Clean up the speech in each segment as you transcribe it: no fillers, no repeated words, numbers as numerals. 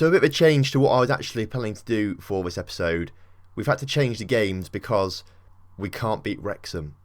So a bit of a change to what I was actually planning to do for this episode. We've had to change the games because we can't beat Wrexham.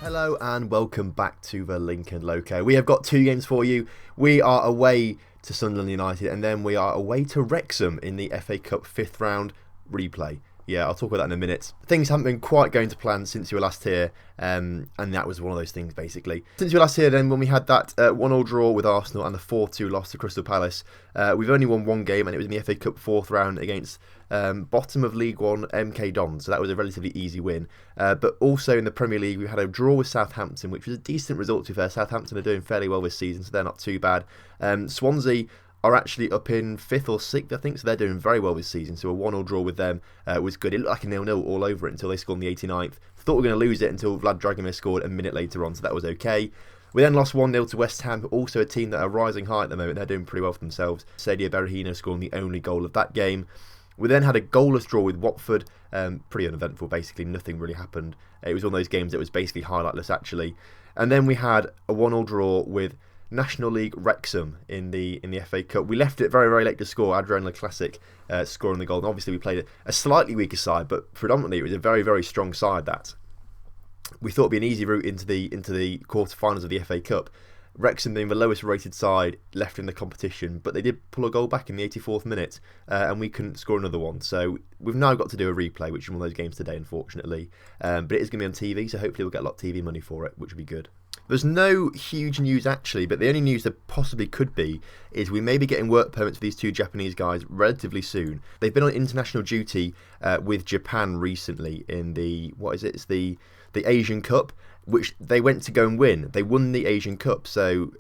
Hello and welcome back to the Lincoln Loco. We have got two games for you. We are away to Sunderland United and then we are away to Wrexham in the FA Cup 5th round replay. Yeah, I'll talk about that in a minute. Things haven't been quite going to plan since you were last here, and that was one of those things basically. Since you were last here then, when we had that 1-1 draw with Arsenal and the 4-2 loss to Crystal Palace, we've only won one game and it was in the FA Cup 4th round against bottom of League One MK Dons, so that was a relatively easy win. But also in the Premier League we had a draw with Southampton, which was a decent result to be fair. Southampton are doing fairly well this season, so they're not too bad. Swansea are actually up in 5th or 6th, I think, so they're doing very well this season. So a 1-1 draw with them was good. It looked like a 0-0 all over it until they scored in the 89th. Thought we were going to lose it until Vlad Dragomir scored a minute later on, so that was okay. We then lost 1-0 to West Ham, also a team that are rising high at the moment. They're doing pretty well for themselves. Sadio Berahino scoring the only goal of that game. We then had a goalless draw with Watford, pretty uneventful basically, nothing really happened. It was one of those games that was basically highlightless actually. And then we had a 1-1 draw with National League Wrexham in the FA Cup. We left it very, very late to score. Adrian Classic scoring the goal. And obviously we played a slightly weaker side, but predominantly it was a very, very strong side that we thought would be an easy route into the quarter-finals of the FA Cup. Wrexham being the lowest rated side left in the competition, but they did pull a goal back in the 84th minute and we couldn't score another one. So we've now got to do a replay, which is one of those games today, unfortunately. But it is going to be on TV, so hopefully we'll get a lot of TV money for it, which will be good. There's no huge news actually, but the only news there possibly could be is we may be getting work permits for these two Japanese guys relatively soon. They've been on international duty with Japan recently in the, it's the Asian Cup, which they went to go and win. They won the Asian Cup, so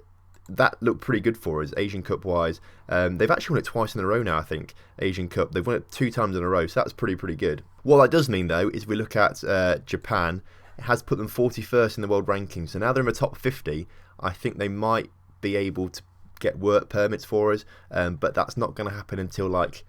that looked pretty good for us, Asian Cup wise. They've actually won it twice in a row now, I think, Asian Cup. They've won it 2 times in a row, so that's pretty good. What that does mean though, is if we look at Japan, it has put them 41st in the world rankings. So now they're in the top 50. I think they might be able to get work permits for us, but that's not going to happen until like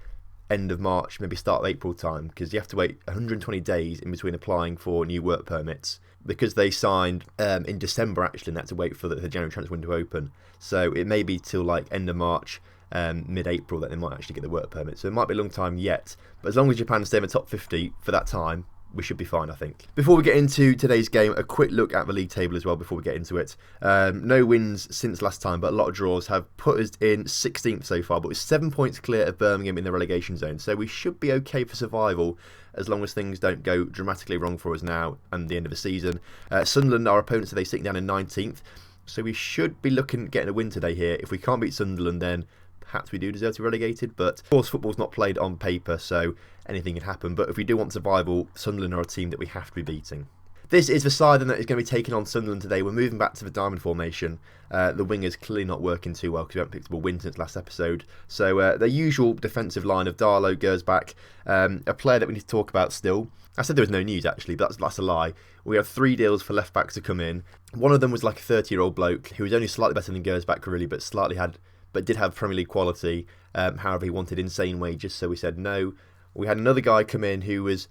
end of March, maybe start of April time, because you have to wait 120 days in between applying for new work permits. Because they signed in December actually, and they had to wait for the January transfer window to open. So it may be till like end of March, mid-April that they might actually get the work permit. So it might be a long time yet, but as long as Japan stay in the top 50 for that time, we should be fine, I think. Before we get into today's game, a quick look at the league table as well before we get into it. No wins since last time, but a lot of draws have put us in 16th so far, but we're 7 points clear of Birmingham in the relegation zone. So we should be okay for survival as long as things don't go dramatically wrong for us now and the end of the season. Sunderland, our opponents, are they sitting down in 19th. So we should be looking at getting a win today here. If we can't beat Sunderland, then perhaps we do deserve to be relegated, but of course football's not played on paper, so anything can happen. But if we do want survival, Sunderland are a team that we have to be beating. This is the side that is going to be taking on Sunderland today. We're moving back to the diamond formation. The wingers clearly not working too well because we haven't picked up a win since last episode. So the usual defensive line of Darlow, Gersbach, a player that we need to talk about still. I said there was no news actually, but that's a lie. We have 3 deals for left backs to come in. One of them was like a 30-year-old bloke who was only slightly better than Gersbach really, but did have Premier League quality. However, he wanted insane wages, so we said no. We had another guy come in who was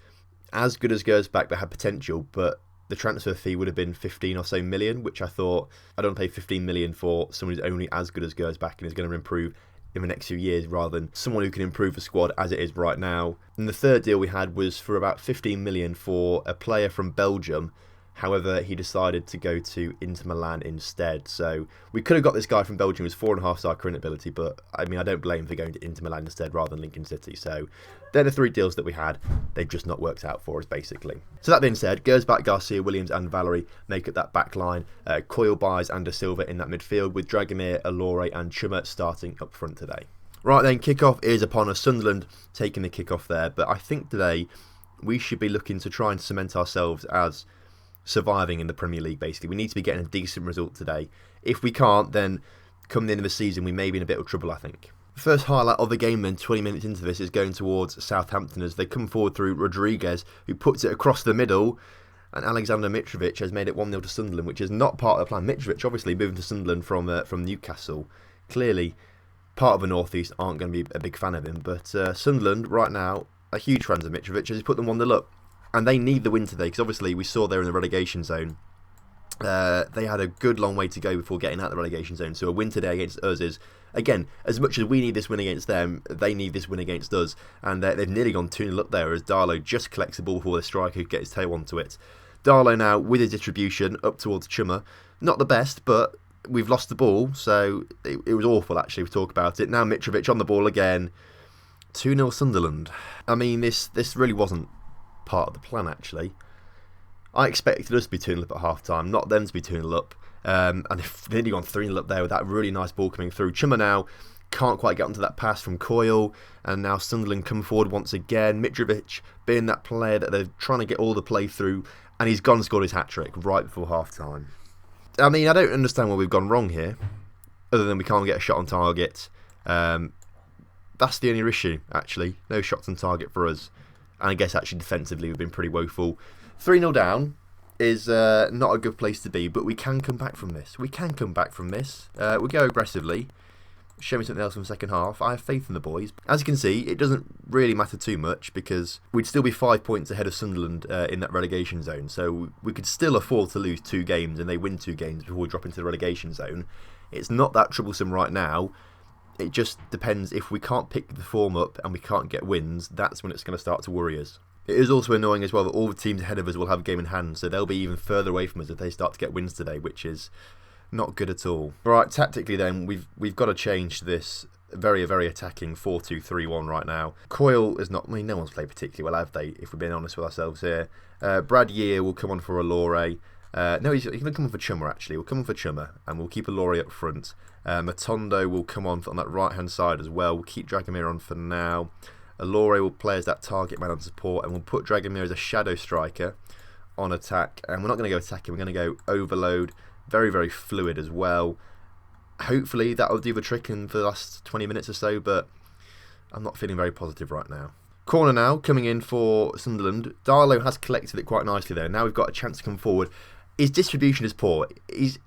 as good as Gersbach but had potential, but the transfer fee would have been 15 or so million, which I thought, I don't want to pay 15 million for someone who's only as good as Gersbach and is going to improve in the next few years rather than someone who can improve the squad as it is right now. And the third deal we had was for about 15 million for a player from Belgium. However, he decided to go to Inter Milan instead. So we could have got this guy from Belgium who's 4.5-star current ability, but I mean, I don't blame him for going to Inter Milan instead rather than Lincoln City. So they're the 3 deals that we had. They've just not worked out for us, basically. So that being said, Gersbach, Garcia, Williams and Valerie make up that back line. Coyle, Byes and Da Silva in that midfield, with Dragomir, Allore and Chummer starting up front today. Right then, kickoff is upon us. Sunderland taking the kickoff there, but I think today we should be looking to try and cement ourselves as surviving in the Premier League, basically. We need to be getting a decent result today. If we can't, then come the end of the season, we may be in a bit of trouble, I think. The first highlight of the game then, 20 minutes into this, is going towards Southampton as they come forward through Rodriguez, who puts it across the middle. and Alexander Mitrovic has made it 1-0 to Sunderland, which is not part of the plan. Mitrovic obviously moving to Sunderland from Newcastle. Clearly, part of the North East aren't going to be a big fan of him, but Sunderland right now are huge fans of Mitrovic as he's put them 1-0 up. And they need the win today, because obviously we saw they're in the relegation zone. They had a good long way to go before getting out of the relegation zone, so a win today against us is, again, as much as we need this win against them, they need this win against us, and they've nearly gone 2-0 up there as Darlow just collects the ball before the striker could get his tail onto it. Darlow now with his distribution up towards Chummer, not the best, but we've lost the ball, so it was awful actually. We talk about it now. Mitrovic on the ball again, 2-0 Sunderland. I mean, this really wasn't part of the plan actually. I expected us to be 2-0 up at half time, not them to be 2-0 up. And they've nearly gone 3-0 up there with that really nice ball coming through. Chummer now can't quite get onto that pass from Coyle, and now Sunderland come forward once again. Mitrovic being that player that they're trying to get all the play through, and he's gone and scored his hat-trick right before half time. I mean, I don't understand where we've gone wrong here, other than we can't get a shot on target. That's the only issue, actually. No shots on target for us. And I guess actually defensively we've been pretty woeful. 3-0 down is not a good place to be, but we can come back from this. We can come back from this. We'll go aggressively. Show me something else in the second half. I have faith in the boys. As you can see, it doesn't really matter too much because we'd still be 5 points ahead of Sunderland in that relegation zone. So we could still afford to lose 2 games and they win 2 games before we drop into the relegation zone. It's not that troublesome right now. It just depends if we can't pick the form up and we can't get wins, that's when it's going to start to worry us. It is also annoying as well that all the teams ahead of us will have a game in hand, so they'll be even further away from us if they start to get wins today, which is not good at all. Right, tactically then, we've got to change this very, very attacking 4-2-3-1 right now. Coyle is not, I mean, no one's played particularly well, have they, if we're being honest with ourselves here. Brad Year will come on for Allore. No, he's going to come on for Chummer, actually. We'll come on for Chummer, and we'll keep Allore up front. Matondo will come on that right-hand side as well. We'll keep Dragomir on for now. Allore will play as that target man on support, and we'll put Dragomir as a shadow striker on attack. And we're not going to go attacking, we're going to go overload. Very, very fluid as well. Hopefully that'll do the trick in the last 20 minutes or so, but I'm not feeling very positive right now. Corner now, coming in for Sunderland. Darlow has collected it quite nicely there. Now we've got a chance to come forward. His distribution is poor. He's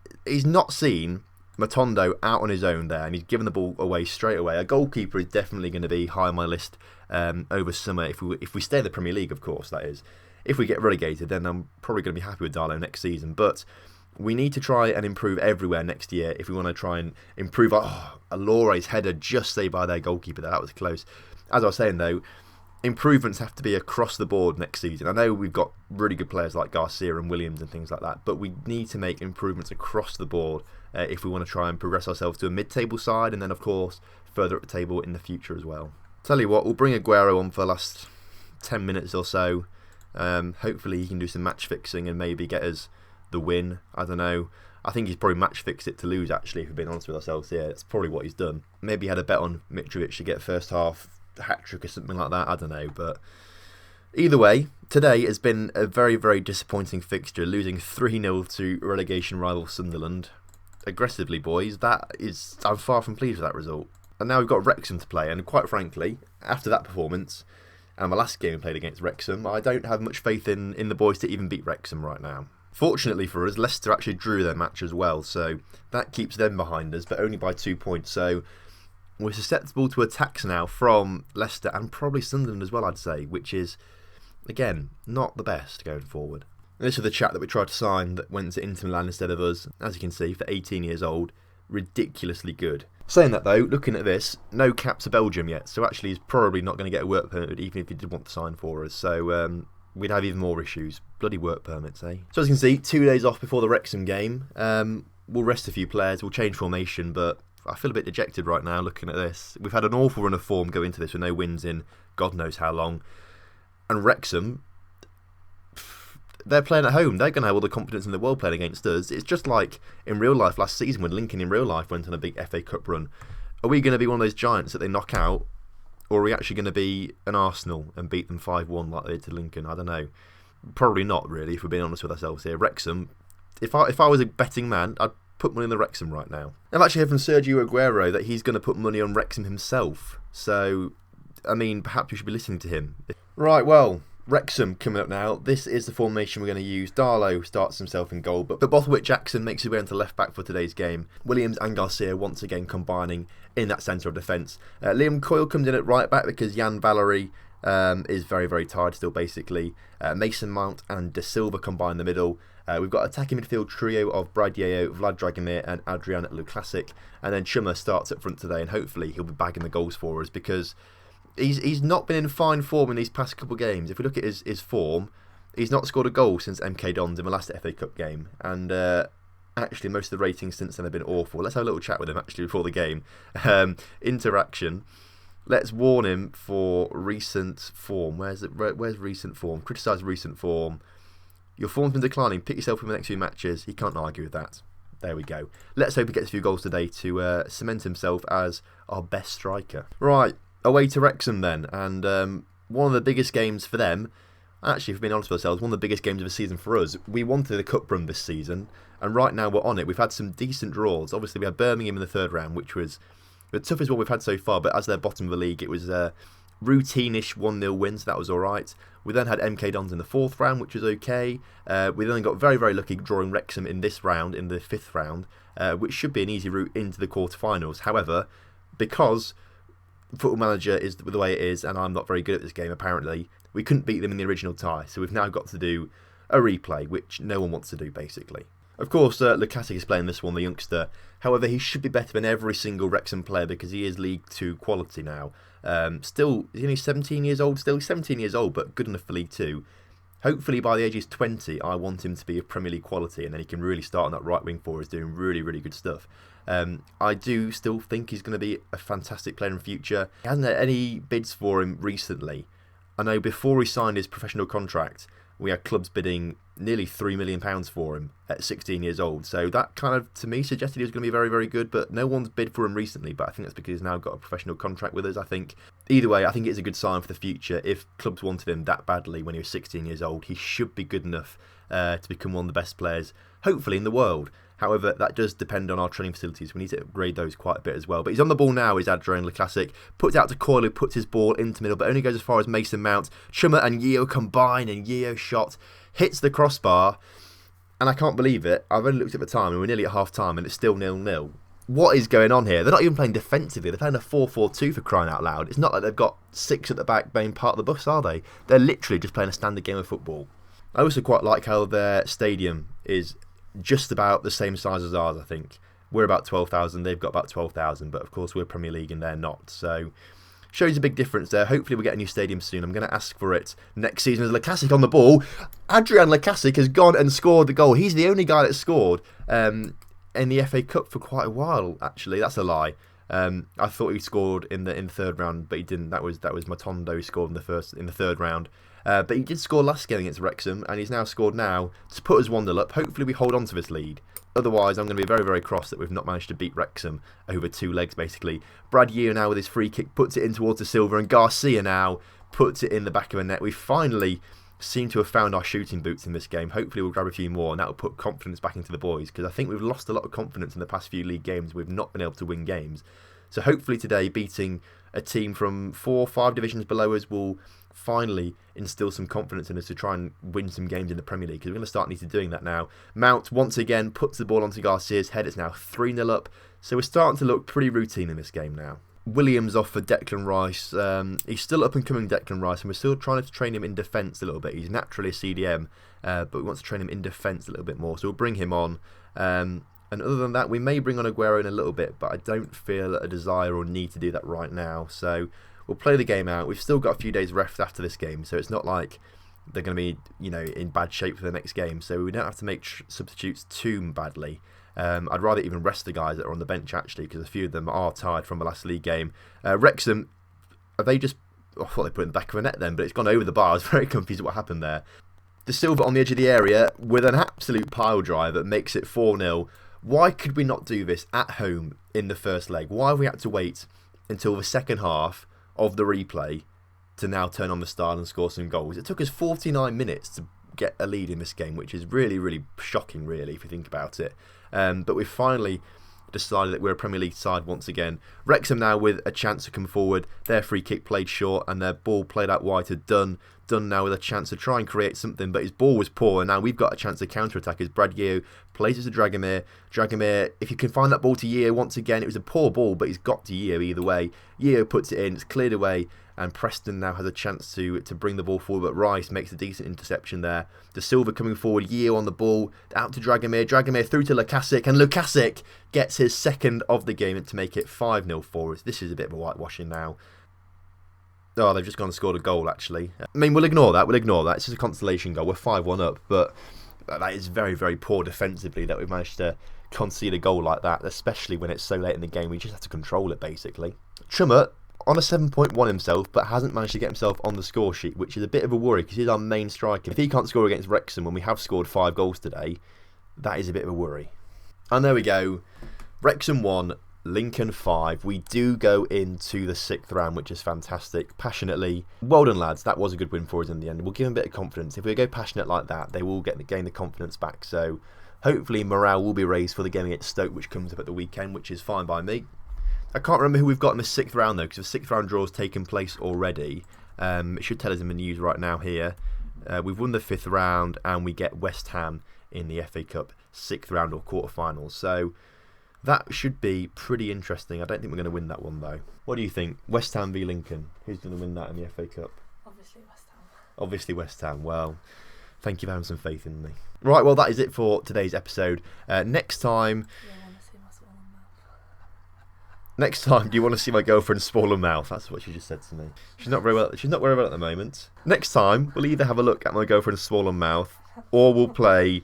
not seen Matondo out on his own there, and he's given the ball away straight away. A goalkeeper is definitely going to be high on my list over summer if we stay in the Premier League, of course, that is. If we get relegated, then I'm probably going to be happy with Darlow next season, but we need to try and improve everywhere next year if we want to try and improve Allore's header just saved by their goalkeeper there. That was close. As I was saying though, improvements have to be across the board next season. I know we've got really good players like Garcia and Williams and things like that, but we need to make improvements across the board if we want to try and progress ourselves to a mid-table side, and then of course further up the table in the future as well. Tell you what, we'll bring Aguero on for the last 10 minutes or so. Hopefully he can do some match fixing and maybe get us the win. I don't know. I think he's probably match fixed it to lose, actually, if we're being honest with ourselves here. That's probably what he's done. Maybe he had a bet on Mitrovic to get first half hat-trick or something like that. I don't know. But either way, today has been a very, very disappointing fixture, losing 3-0 to relegation rival Sunderland. Aggressively, boys. I'm far from pleased with that result. And now we've got Wrexham to play, and quite frankly, after that performance and the last game we played against Wrexham, I don't have much faith in the boys to even beat Wrexham right now. Fortunately for us, Leicester actually drew their match as well, so that keeps them behind us, but only by 2 points. So we're susceptible to attacks now from Leicester and probably Sunderland as well, I'd say, which is, again, not the best going forward. And this is the chap that we tried to sign that went to Inter Milan instead of us, as you can see, for 18 years old, ridiculously good. Saying that though, looking at this, no cap to Belgium yet, so actually he's probably not going to get a work permit even if he did want to sign for us, so we'd have even more issues. Bloody work permits, eh? So as you can see, 2 days off before the Wrexham game. We'll rest a few players, we'll change formation, but I feel a bit dejected right now looking at this. We've had an awful run of form go into this with no wins in God knows how long. And Wrexham, they're playing at home. They're going to have all the confidence in the world playing against us. It's just like in real life last season when Lincoln in real life went on a big FA Cup run. Are we going to be one of those giants that they knock out? Or are we actually going to be an Arsenal and beat them 5-1 like they did to Lincoln? I don't know. Probably not, really, if we're being honest with ourselves here. Wrexham, if I was a betting man, I'd put money on the Wrexham right now. I've actually heard from Sergio Aguero that he's going to put money on Wrexham himself. So, I mean, perhaps we should be listening to him. Right, well, Wrexham coming up now. This is the formation we're going to use. Darlow starts himself in goal, but Bothwick Jackson makes his way into left back for today's game. Williams and Garcia once again combining in that centre of defence. Liam Coyle comes in at right back because Jan Valery is very, very tired still, basically. Mason Mount and De Silva combine in the middle. We've got attacking midfield trio of Brad Yeo, Vlad Dragomir and Adrian Lukasic. And then Chummer starts up front today, and hopefully he'll be bagging the goals for us because he's not been in fine form in these past couple of games. If we look at his form, he's not scored a goal since MK Dons in the last FA Cup game. And actually, most of the ratings since then have been awful. Let's have a little chat with him actually before the game. Interaction. Let's warn him for recent form. Where's recent form? Criticise recent form. Your form's been declining. Pick yourself in the next few matches. He can't argue with that. There we go. Let's hope he gets a few goals today to cement himself as our best striker. Right, away to Wrexham then. And one of the biggest games for them, actually, if we're being honest with ourselves, one of the biggest games of the season for us. We wanted a cup run this season, and right now we're on it. We've had some decent draws. Obviously, we had Birmingham in the third round, which was the toughest one we've had so far, but as they're bottom of the league, it was a routine-ish 1-0 win, so that was alright. We then had MK Dons in the fourth round, which was okay. We then got very, very lucky drawing Wrexham in this round, in the fifth round, which should be an easy route into the quarterfinals. However, because Football Manager is the way it is, and I'm not very good at this game apparently, we couldn't beat them in the original tie, so we've now got to do a replay, which no one wants to do, basically. Of course, Lukasic is playing this one, the youngster. However, he should be better than every single Wrexham player because he is League 2 quality now. Still, he's only 17 years old. Still, he's 17 years old, but good enough for League 2. Hopefully, by the age he's 20, I want him to be of Premier League quality, and then he can really start on that right wing for us, doing really, really good stuff. I do still think he's going to be a fantastic player in the future. He hasn't had any bids for him recently. I know before he signed his professional contract, we had clubs bidding nearly £3 million for him at 16 years old. So that kind of, to me, suggested he was going to be very, very good. But no one's bid for him recently. But I think that's because he's now got a professional contract with us. I think either way, I think it's a good sign for the future. If clubs wanted him that badly when he was 16 years old, he should be good enough to become one of the best players, hopefully, in the world. However, that does depend on our training facilities. We need to upgrade those quite a bit as well. But he's on the ball now, is Adrian Lukasic. Puts out to Coyle, who puts his ball into middle, but only goes as far as Mason Mount. Chummer and Yeo combine, and Yeo shot hits the crossbar. And I can't believe it. I've only looked at the time, and we're nearly at half-time, and it's still 0-0. What is going on here? They're not even playing defensively. They're playing a 4-4-2 for crying out loud. It's not like they've got 6 at the back being part of the bus, are they? They're literally just playing a standard game of football. I also quite like how their stadium is just about the same size as ours, I think. We're about 12,000, they've got about 12,000, but of course we're Premier League and they're not. So, shows a big difference there. Hopefully we'll get a new stadium soon. I'm going to ask for it next season. As Lukasic on the ball, Adrian Lukasic has gone and scored the goal. He's the only guy that scored in the FA Cup for quite a while, actually. That's a lie. I thought he scored in the third round, but he didn't. That was Matondo who scored in the third round. But he did score last game against Wrexham, and he's now scored now to put us 1-0 up. Hopefully we hold on to this lead. Otherwise, I'm going to be very, very cross that we've not managed to beat Wrexham over 2 legs, basically. Brad Yeo now with his free kick puts it in towards the Silva, and Garcia now puts it in the back of the net. We finally seem to have found our shooting boots in this game. Hopefully we'll grab a few more, and that will put confidence back into the boys, because I think we've lost a lot of confidence in the past few league games. We've not been able to win games. So hopefully today, beating a team from 4 or 5 divisions below us will finally instill some confidence in us to try and win some games in the Premier League, because we're going to start needing to doing that now. Mount once again puts the ball onto Garcia's head. It's now 3-0 up, so we're starting to look pretty routine in this game now. Williams off for Declan Rice. He's still up and coming, Declan Rice, and we're still trying to train him in defence a little bit. He's naturally a CDM, but we want to train him in defence a little bit more, so we'll bring him on. And other than that, we may bring on Aguero in a little bit, but I don't feel a desire or need to do that right now. So we'll play the game out. We've still got a few days left after this game, so it's not like they're going to be, in bad shape for the next game. So we don't have to make substitutes too badly. I'd rather even rest the guys that are on the bench, actually, because a few of them are tired from the last league game. Wrexham, are they just... I thought they put it in the back of a net then, but it's gone over the bar. I was very confused at what happened there. De Silva on the edge of the area with an absolute pile drive that makes it 4-0. Why could we not do this at home in the first leg? Why have we had to wait until the second half of the replay to now turn on the style and score some goals? It took us 49 minutes to get a lead in this game, which is really, really shocking, really, if you think about it. But we've finally decided that we're a Premier League side once again. Wrexham now with a chance to come forward. Their free kick played short and their ball played out wide to Dunn. Dunn now with a chance to try and create something, but his ball was poor, and now we've got a chance to counter-attack as Brad Yeo plays it to Dragomir. Dragomir, if you can find that ball to Yeo once again, it was a poor ball, but he's got to Yeo either way. Yeo puts it in, it's cleared away, and Preston now has a chance to bring the ball forward, but Rice makes a decent interception there. De Silva coming forward, Yeo on the ball, out to Dragomir, Dragomir through to Lukasic, and Lukasic gets his second of the game to make it 5-0 for us. This is a bit of a whitewashing now. Oh, they've just gone and scored a goal, actually. I mean, we'll ignore that. It's just a consolation goal. We're 5-1 up, but that is very, very poor defensively that we've managed to concede a goal like that, especially when it's so late in the game. We just have to control it, basically. Trummer on a 7.1 himself, but hasn't managed to get himself on the score sheet, which is a bit of a worry because he's our main striker. If he can't score against Wrexham when we have scored 5 goals today, that is a bit of a worry. And there we go. Wrexham 1. Lincoln 5. We do go into the 6th round, which is fantastic. Passionately. Well done, lads. That was a good win for us in the end. We'll give them a bit of confidence. If we go passionate like that, they will gain the confidence back. So hopefully morale will be raised for the game against Stoke, which comes up at the weekend, which is fine by me. I can't remember who we've got in the 6th round, though, because the 6th round draw has taken place already. It should tell us in the news right now here. We've won the 5th round, and we get West Ham in the FA Cup 6th round or quarterfinals. So that should be pretty interesting. I don't think we're going to win that one, though. What do you think? West Ham v Lincoln. Who's going to win that in the FA Cup? Obviously West Ham. Obviously West Ham. Well, thank you for having some faith in me. Right, well, that is it for today's episode. Next time... Next time, do you want to see my girlfriend's swollen mouth? That's what she just said to me. She's not very well at the moment. Next time, we'll either have a look at my girlfriend's swollen mouth, or we'll play...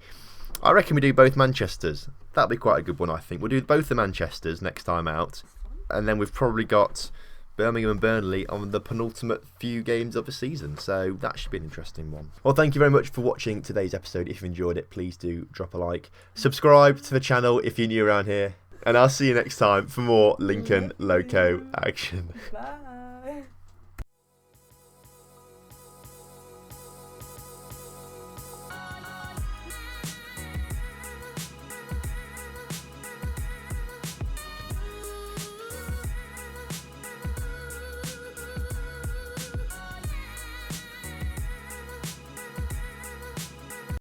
I reckon we do both Manchesters. That'll be quite a good one, I think. We'll do both the Manchesters next time out. And then we've probably got Birmingham and Burnley on the penultimate few games of the season. So that should be an interesting one. Well, thank you very much for watching today's episode. If you enjoyed it, please do drop a like. Subscribe to the channel if you're new around here. And I'll see you next time for more Lincoln Loco action. Bye.